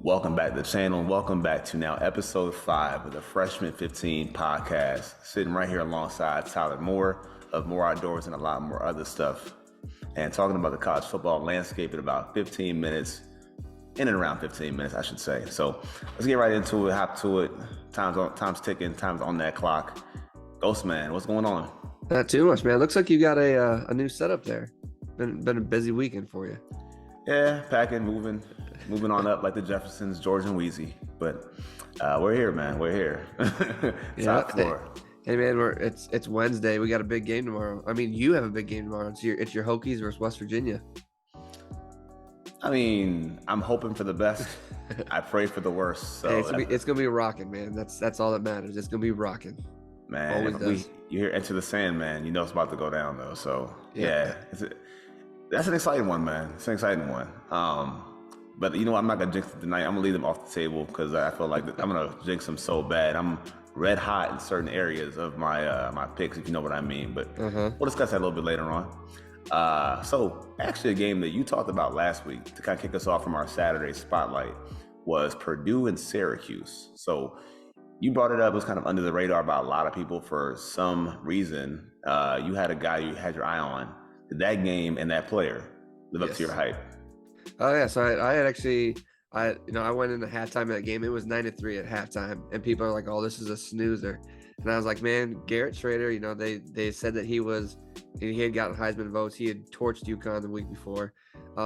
Welcome back to the channel. Welcome back to now episode 5 of the Freshman 15 podcast. Sitting right here alongside Tyler Moore of More Outdoors and a lot more other stuff. And talking about the college football landscape in about 15 minutes, in and around 15 minutes, I should say. So let's get right into it, hop to it. Time's ticking, time's on that clock. Ghost Man, what's going on? Not too much, man. Looks like you got a new setup there. Been a busy weekend for you. Yeah, packing, moving on up like the Jeffersons, George and Wheezy. But we're here, man. We're here. Top floor. Hey, man, it's Wednesday. We got a big game tomorrow. I mean, you have a big game tomorrow. It's your Hokies versus West Virginia. I mean, I'm hoping for the best. I pray for the worst. So hey, it's gonna be rocking, man. That's all that matters. It's gonna be rocking. Man, you hear Enter the Sandman, you know it's about to go down though. So yeah, that's an exciting one, man. It's an exciting one. But you know what? I'm not gonna jinx it tonight. I'm gonna leave them off the table because I feel like I'm gonna jinx them so bad. I'm red hot in certain areas of my my picks, if you know what I mean. But we'll discuss that a little bit later on. So actually, a game that you talked about last week to kind of kick us off from our Saturday spotlight was Purdue and Syracuse. So you brought it up. It was kind of under the radar by a lot of people for some reason. You had a guy you had your eye on. Did that game and that player live up to your hype? Oh yeah, so I had actually, I went into halftime of that game. It was 9-3 at halftime, and people are like, "Oh, this is a snoozer," and I was like, "Man, Garrett Schrader, they said that he had gotten Heisman votes. He had torched UConn the week before.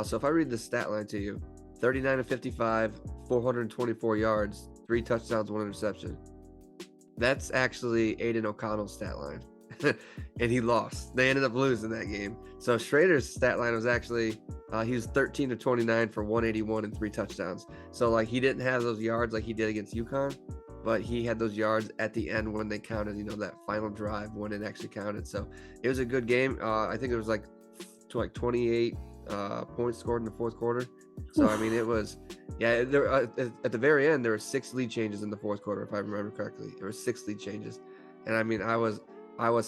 So if I read the stat line to you, 39-55, 424 yards, 3 touchdowns, 1 interception. That's actually Aiden O'Connell's stat line." And he lost. They ended up losing that game. So Schrader's stat line was actually he was 13-29 for 181 and 3 touchdowns. So like he didn't have those yards like he did against UConn, but he had those yards at the end when they counted, that final drive when it actually counted. So it was a good game. I think it was like 28 points scored in the fourth quarter. So I mean, it was there at the very end there were 6 lead changes in the fourth quarter, if I remember correctly. There were 6 lead changes, and I mean, I was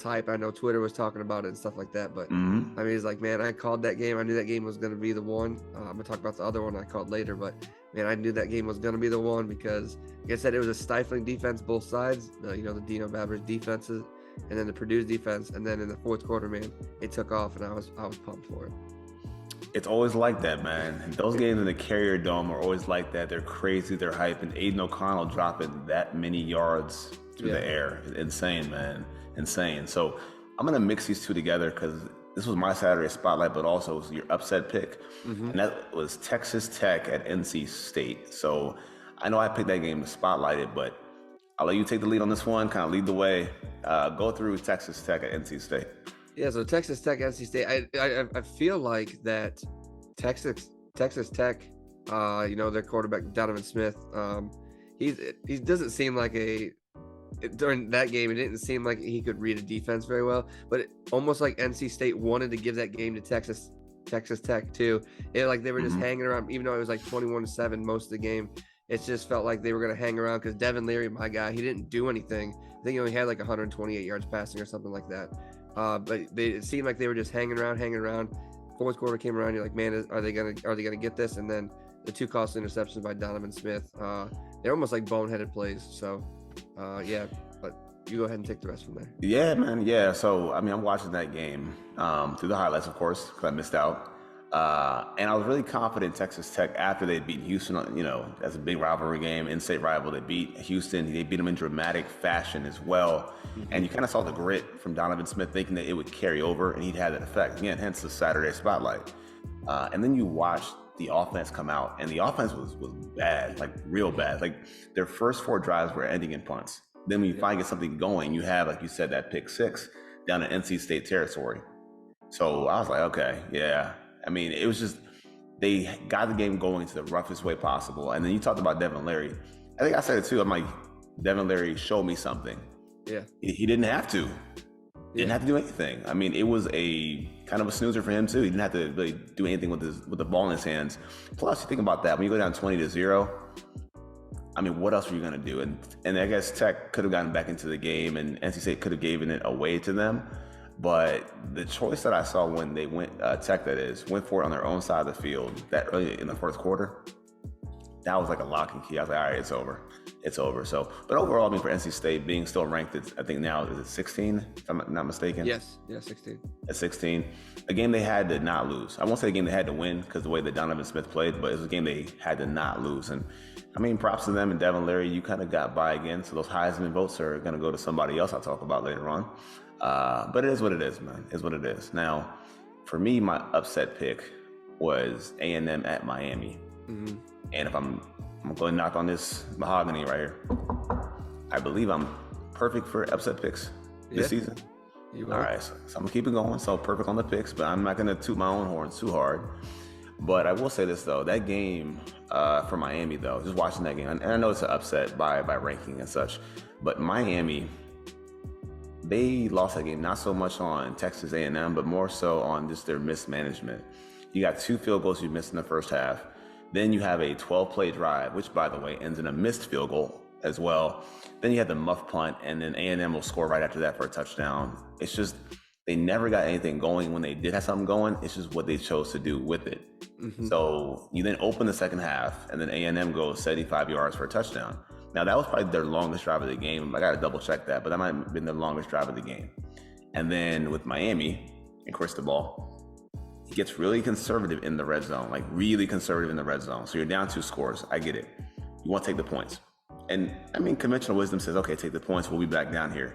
hype. I know Twitter was talking about it and stuff like that, but I mean, it's like, man, I called that game. I knew that game was going to be the one. I'm gonna talk about the other one I called later, but man, I knew that game was going to be the one because, like I said, it was a stifling defense, both sides. The Dino Babers defenses, and then the Purdue's defense, and then in the fourth quarter, man, it took off, and I was pumped for it. It's always like that, man. Those games in the Carrier Dome are always like that. They're crazy, they're hype, and Aiden O'Connell dropping that many yards through the air. Insane, man. Insane. So I'm going to mix these two together because this was my Saturday spotlight, but also was your upset pick. And that was Texas Tech at NC State. So I know I picked that game to spotlight it, but I'll let you take the lead on this one, kind of lead the way. Go through Texas Tech at NC State. Yeah, so Texas Tech, NC State. I feel like that Texas Tech, their quarterback Donovan Smith, he doesn't seem like during that game, it didn't seem like he could read a defense very well, but almost like NC State wanted to give that game to Texas Tech too. Like they were just hanging around, even though it was like 21-7 most of the game. It just felt like they were going to hang around because Devin Leary, my guy, he didn't do anything. I think he only had like 128 yards passing or something like that. But it seemed like they were just hanging around. Fourth quarter came around, you're like, man, are they gonna get this? And then the 2 costly interceptions by Donovan Smith, they're almost like boneheaded plays. So but you go ahead and take the rest from there. Yeah, man. Yeah. So, I mean, I'm watching that game through the highlights, of course, because I missed out. And I was really confident Texas Tech after they beat Houston, that's a big rivalry game, in-state rival. They beat Houston. They beat them in dramatic fashion as well. And you kind of saw the grit from Donovan Smith thinking that it would carry over and he'd have that effect. Again, hence the Saturday spotlight. And then you watch the offense come out, and the offense was bad, like real bad. Like their first 4 drives were ending in punts. Then when you finally get something going, you have, like you said, that pick 6 down in NC State territory. So I was like, okay, yeah. I mean, it was just, they got the game going to the roughest way possible. And then you talked about Devin Leary. I think I said it too. I'm like, Devin Leary showed me something. Yeah. He didn't have to. Didn't have to do anything. I mean, it was a kind of a snoozer for him too. He didn't have to really do anything with the ball in his hands. Plus, you think about that, when you go down 20-0, I mean, what else were you going to do? And I guess Tech could have gotten back into the game, and NC State could have given it away to them. But the choice that I saw when they went, Tech that is, went for it on their own side of the field that early in the first quarter, that was like a lock and key. I was like, all right, it's over. So, but overall, I mean, for NC State being still ranked, I think now is it 16, if I'm not mistaken. Yes, yeah, 16. At 16, a game they had to not lose. I won't say a game they had to win because the way that Donovan Smith played, but it was a game they had to not lose. And I mean, props to them. And Devin Leary, you kind of got by again. So those Heisman votes are going to go to somebody else I'll talk about later on. But it is what it is, man. It is what it is. Now, for me, my upset pick was A&M at Miami. Mm-hmm. And if I'm going to knock on this mahogany right here, I believe I'm perfect for upset picks this season. All right, so I'm going to keep it going. So perfect on the picks, but I'm not going to toot my own horn too hard. But I will say this, though. That game for Miami, though, just watching that game, and I know it's an upset by ranking and such, but Miami, they lost that game not so much on Texas A&M, but more so on just their mismanagement. You got 2 field goals you missed in the first half. Then you have a 12-play drive, which, by the way, ends in a missed field goal as well. Then you have the muff punt, and then A&M will score right after that for a touchdown. It's just they never got anything going. When they did have something going, it's just what they chose to do with it. Mm-hmm. So you then open the second half, and then A&M goes 75 yards for a touchdown. Now, that was probably their longest drive of the game. I got to double-check that, but that might have been their longest drive of the game. And then with Miami and Cristobal, he gets really conservative in the red zone, like really conservative in the red zone. So you're down 2 scores. I get it. You want to take the points. And I mean, conventional wisdom says, okay, take the points. We'll be back down here.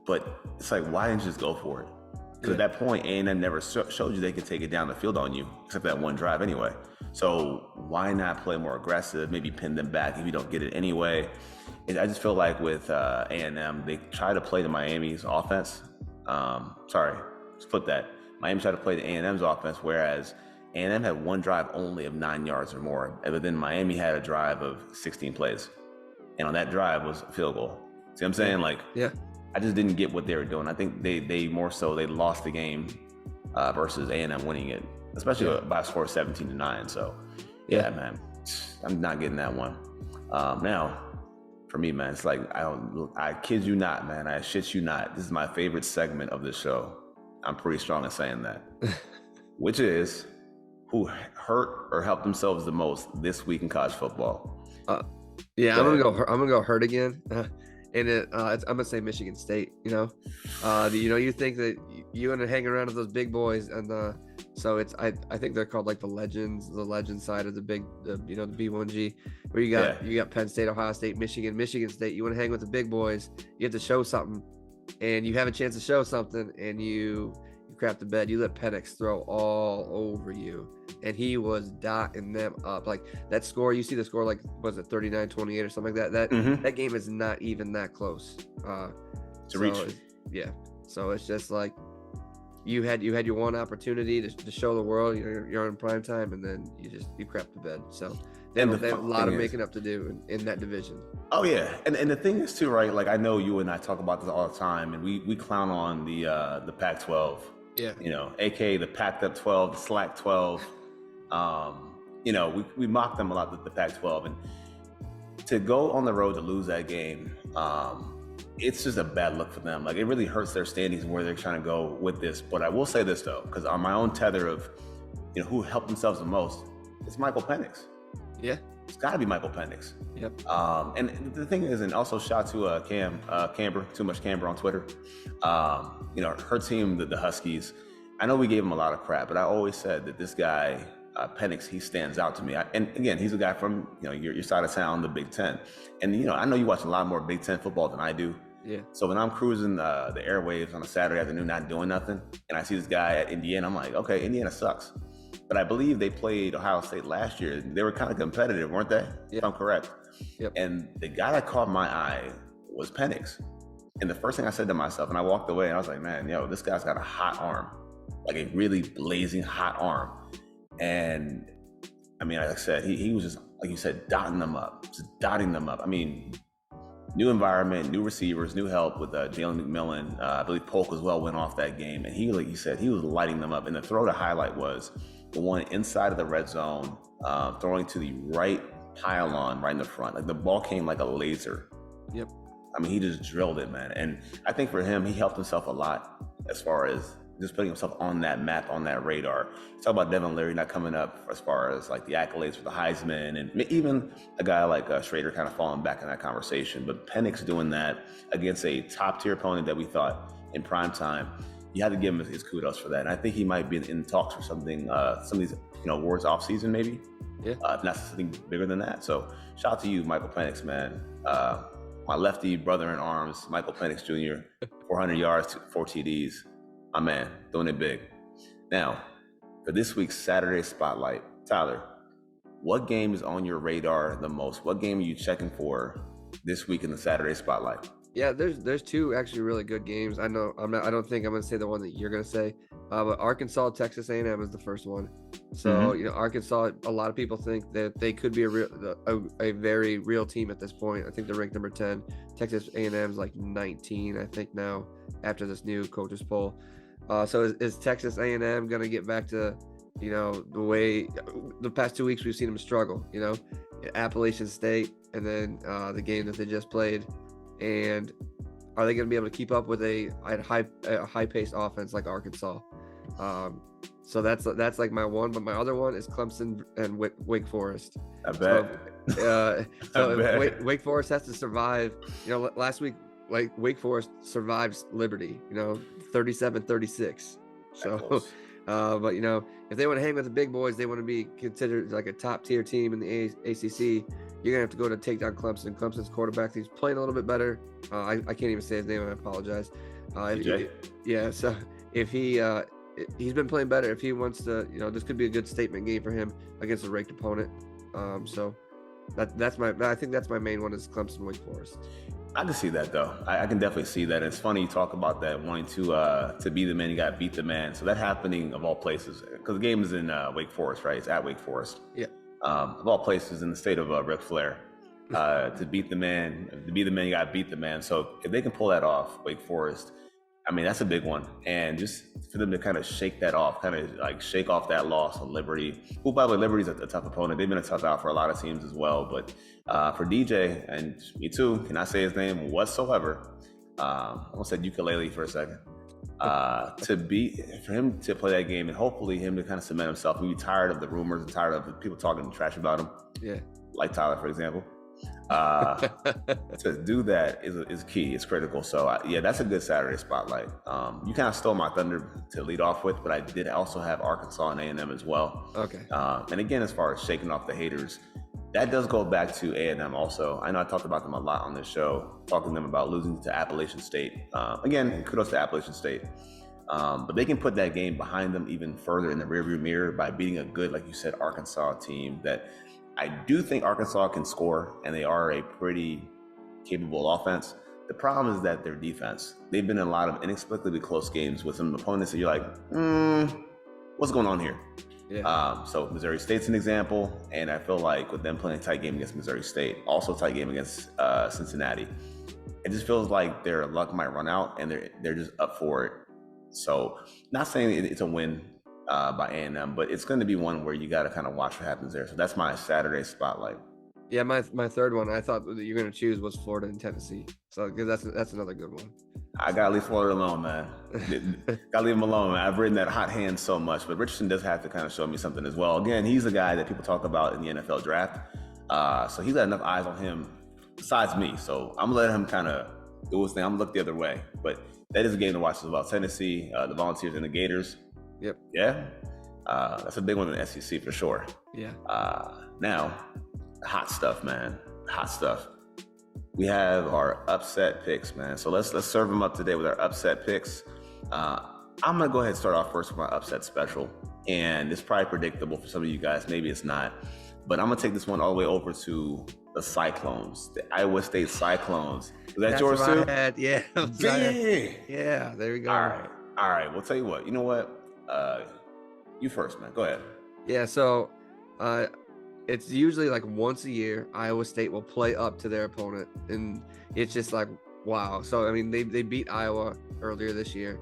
But it's like, why didn't you just go for it? Because at that point, A&M never showed you they could take it down the field on you, except that one drive anyway. So why not play more aggressive, maybe pin them back if you don't get it anyway? And I just feel like with A&M, they try to play to Miami's offense. Flip that. Miami tried to play the A&M's offense, whereas A&M had one drive only of 9 yards or more. But then Miami had a drive of 16 plays. And on that drive was a field goal. See what I'm saying? Like, yeah. I just didn't get what they were doing. I think they more so they lost the game versus A&M winning it, especially by a score of 17-9. So, yeah, man, I'm not getting that one. Now, for me, man, it's like I kid you not, man. I shit you not. This is my favorite segment of the show. I'm pretty strong in saying that, which is who hurt or helped themselves the most this week in college football. I'm gonna go hurt again. And I'm gonna say Michigan State. You think that you're gonna hang around with those big boys, and so it's I think they're called like the legend side of the B1G, where you got Penn State, Ohio State, Michigan State. You want to hang with the big boys, you have to show something, and you have a chance to show something, and you crap the bed. You let Penix throw all over you, and he was dotting them up. Like that score, you see the score, like was it 39-28 or something like that? That game is not even that close. To reach. Yeah. So it's just like you had your one opportunity to show the world you're in prime time, and then you crap the bed. So they have a lot of making up to do in that division. Oh yeah, and the thing is too, right? Like I know you and I talk about this all the time, and we clown on the Pac-12. Yeah, aka the packed up 12, the slack 12. We mock them a lot, the Pac-12, and to go on the road to lose that game, it's just a bad look for them. Like it really hurts their standings and where they're trying to go with this. But I will say this though, because on my own tether of, who helped themselves the most, it's Michael Penix. Yeah, it's got to be Michael Penix. Yep. And the thing is, and also shout to Camber, Too Much Camber on Twitter. Her team, the Huskies. I know we gave him a lot of crap, but I always said that this guy, Penix, he stands out to me. And again, he's a guy from your side of town, the Big Ten. And I know you watch a lot more Big Ten football than I do. Yeah. So when I'm cruising the airwaves on a Saturday afternoon, not doing nothing, and I see this guy at Indiana, I'm like, okay, Indiana sucks. But I believe they played Ohio State last year. They were kind of competitive, weren't they? Yeah. If I'm correct. Yep. And the guy that caught my eye was Penix. And the first thing I said to myself, and I walked away, and I was like, man, this guy's got a hot arm, like a really blazing hot arm. And I mean, like I said, he was just, like you said, dotting them up. I mean, new environment, new receivers, new help with Jalen McMillan. I believe Polk as well went off that game. And he, like you said, he was lighting them up. And the throw to highlight was the one inside of the red zone, throwing to the right pylon right in the front. Like the ball came like a laser. Yep. I mean, he just drilled it, man. And I think for him, he helped himself a lot as far as just putting himself on that map, on that radar. Talk about Devin Leary not coming up as far as like the accolades for the Heisman, and even a guy like Schrader kind of falling back in that conversation. But Penix doing that against a top tier opponent that we thought in prime time, you had to give him his kudos for that. And I think he might be in talks for something, some of these awards off season maybe. Yeah. If not something bigger than that. So shout out to you, Michael Penix, man. My lefty brother in arms, Michael Penix Jr., 400 yards, 4 TDs. My man, doing it big. Now, for this week's Saturday Spotlight, Tyler, what game is on your radar the most? What game are you checking for this week in the Saturday Spotlight? Yeah, there's two actually really good games. I know I don't think I'm gonna say the one that you're gonna say, but Arkansas Texas A&M is the first one. So Arkansas, a lot of people think that they could be a very real team at this point. I think they're ranked number 10. Texas A&M is like 19, I think now after this new coaches poll. So is Texas A&M gonna get back to the way the past 2 weeks we've seen them struggle? Appalachian State, and then the game that they just played. And are they going to be able to keep up with a high-paced offense like Arkansas? So that's like my one. But my other one is Clemson and Wake Forest. I bet. Wake Forest has to survive. Last week, like Wake Forest survived Liberty. 37-36. So, but if they want to hang with the big boys, they want to be considered like a top-tier team in the ACC. You're going to have to go to take down Clemson. Clemson's quarterback, he's playing a little bit better. I can't even say his name. I apologize. So if he's been playing better. If he wants to, this could be a good statement game for him against a ranked opponent. So I think that's my main one is Clemson, Wake Forest. I can see that though. I can definitely see that. It's funny you talk about that wanting to be the man. You got to beat the man. So that happening of all places, because the game is in Wake Forest, right? It's at Wake Forest. Yeah. Of all places in the state of Ric Flair, to beat the man, to be the man, you got to beat the man. So if they can pull that off, Wake Forest, I mean, that's a big one. And just for them to kind of shake that off, kind of like shake off that loss on Liberty, who, by the way, Liberty's a tough opponent. They've been a tough out for a lot of teams as well. But for DJ, and me too, can I say his name whatsoever? I almost said ukulele for a second. For him to play that game and hopefully him to kind of cement himself and be tired of the rumors and tired of the people talking trash about him. Yeah. Like Tyler, for example. To do that is key. It's critical. So that's a good Saturday spotlight. You kind of stole my thunder to lead off with, but I did also have Arkansas and A&M as well. Okay. And again, as far as shaking off the haters, that does go back to A&M also. I know I talked about them a lot on this show, talking to them about losing to Appalachian State. Again, kudos to Appalachian State. But they can put that game behind them even further in the rearview mirror by beating a good, like you said, Arkansas team that I do think Arkansas can score, and they are a pretty capable offense. The problem is that their defense, they've been in a lot of inexplicably close games with some opponents that you're like, what's going on here? Yeah. So Missouri State's an example, and I feel like with them playing a tight game against Missouri State, also a tight game against Cincinnati, it just feels like their luck might run out, and they're just up for it. So not saying it's a win by A&M, but it's going to be one where you got to kind of watch what happens there. So that's my Saturday spotlight. Yeah, my third one I thought that you're going to choose was Florida and Tennessee. So because that's another good one. I got to leave Florida alone, man. Got to leave him alone, man. I've ridden that hot hand so much, but Richardson does have to kind of show me something as well. Again, he's a guy that people talk about in the NFL draft. So he's got enough eyes on him besides me. So I'm going to let him kind of do his thing. I'm going to look the other way. But that is a game to watch as well. Tennessee, the Volunteers and the Gators. Yep. Yeah. That's a big one in the SEC for sure. Yeah. Now, hot stuff, man. Hot stuff. We have our upset picks, man. So let's serve them up today with our upset picks. I'm gonna go ahead and start off first with my upset special, and it's probably predictable for some of you guys. Maybe it's not, but I'm gonna take this one all the way over to the Cyclones, the Iowa State Cyclones. Is that That's yours too? Yeah. Yeah. There we go. All right. Well, tell you what. You know what? You first, man. Go ahead. Yeah. So, it's usually like once a year, Iowa State will play up to their opponent, and it's just like, wow. So, I mean, they beat Iowa earlier this year,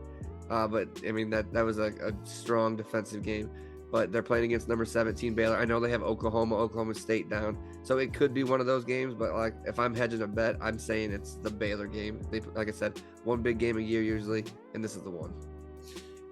but I mean, that was a strong defensive game, but they're playing against number 17 Baylor. I know they have Oklahoma State down, so it could be one of those games, but like, if I'm hedging a bet, I'm saying it's the Baylor game. They, like I said, one big game a year usually, and this is the one.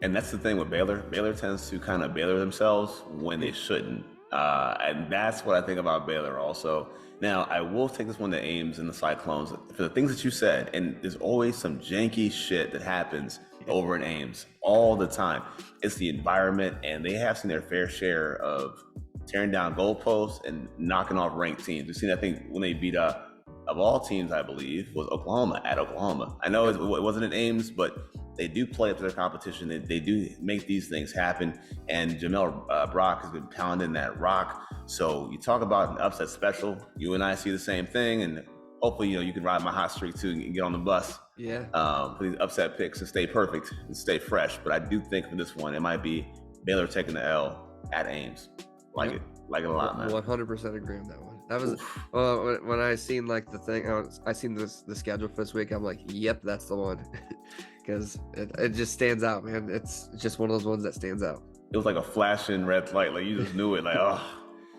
And that's the thing with Baylor. Baylor tends to kind of Baylor themselves when they shouldn't. And that's what I think about Baylor also. Now, I will take this one to Ames and the Cyclones for the things that you said. And there's always some janky shit that happens over in Ames all the time. It's the environment, and they have seen their fair share of tearing down goalposts and knocking off ranked teams. We've seen, I think, when they beat of all teams, I believe, was Oklahoma at Oklahoma. I know it wasn't in Ames, but they do play up to their competition. They do make these things happen. And Jamel Brock has been pounding that rock. So you talk about an upset special. You and I see the same thing. And hopefully, you can ride my hot streak too and get on the bus. Yeah. For these upset picks and stay perfect and stay fresh. But I do think for this one, it might be Baylor taking the L at Ames. Like it a lot, man. 100% agree on that one. That was when I seen like the thing. I seen the schedule for this week. I'm like, yep, that's the one, because it just stands out, man. It's just one of those ones that stands out. It was like a flashing red light, like you just knew it. Like, oh,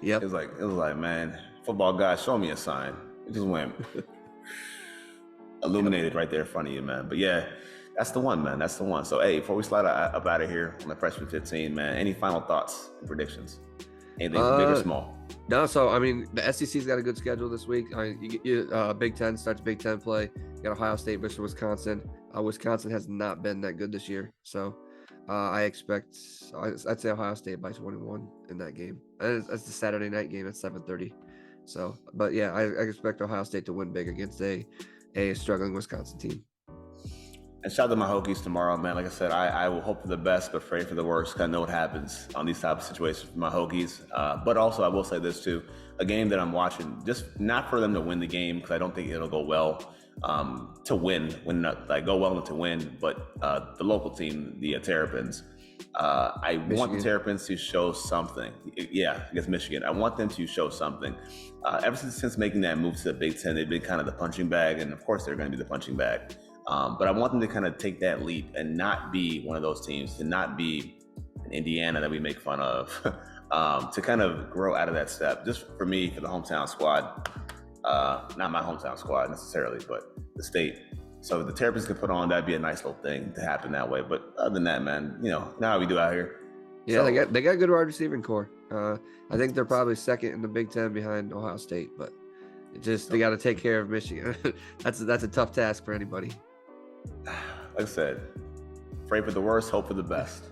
yep. It was like, man, football guy, show me a sign. It just went illuminated right there in front of you, man. But yeah, that's the one, man. That's the one. So hey, before we slide up out of here on the freshman 15, man, any final thoughts and predictions? Anything big or small? No, so I mean, the SEC's got a good schedule this week. Big Ten starts Big Ten play. You got Ohio State versus Wisconsin. Wisconsin has not been that good this year, so I'd say Ohio State by 21 in that game. And it's the Saturday night game at 7:30. So, but yeah, I expect Ohio State to win big against a struggling Wisconsin team. And shout out to my Hokies tomorrow, man. Like I said, I will hope for the best, but pray for the worst. Cause I know what happens on these type of situations for my Hokies. But also, I will say this too: a game that I'm watching, just not for them to win the game, because I don't think it'll go well to win, go well to win. But the local team, the Terrapins, I want the Terrapins to show something. Yeah, against Michigan, I want them to show something. Ever since making that move to the Big Ten, they've been kind of the punching bag, and of course, they're going to be the punching bag. But I want them to kind of take that leap and not be one of those teams, to not be an Indiana that we make fun of, to kind of grow out of that step. Just for me, for the hometown squad, not my hometown squad necessarily, but the state. So if the Terrapins can put on, that'd be a nice little thing to happen that way. But other than that, man, now how we do out here. Yeah, so, they got good wide receiving core. I think they're probably second in the Big Ten behind Ohio State, but they got to take care of Michigan. That's a tough task for anybody. Like I said, pray for the worst, hope for the best.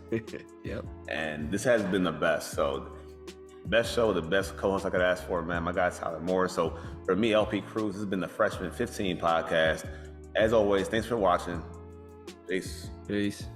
Yep. And this has been the best. So, best show, the best co-host I could ask for, man. My guy Tyler Moore. So, for me, LP Cruz, this has been the Freshman 15 podcast. As always, thanks for watching. Peace. Peace.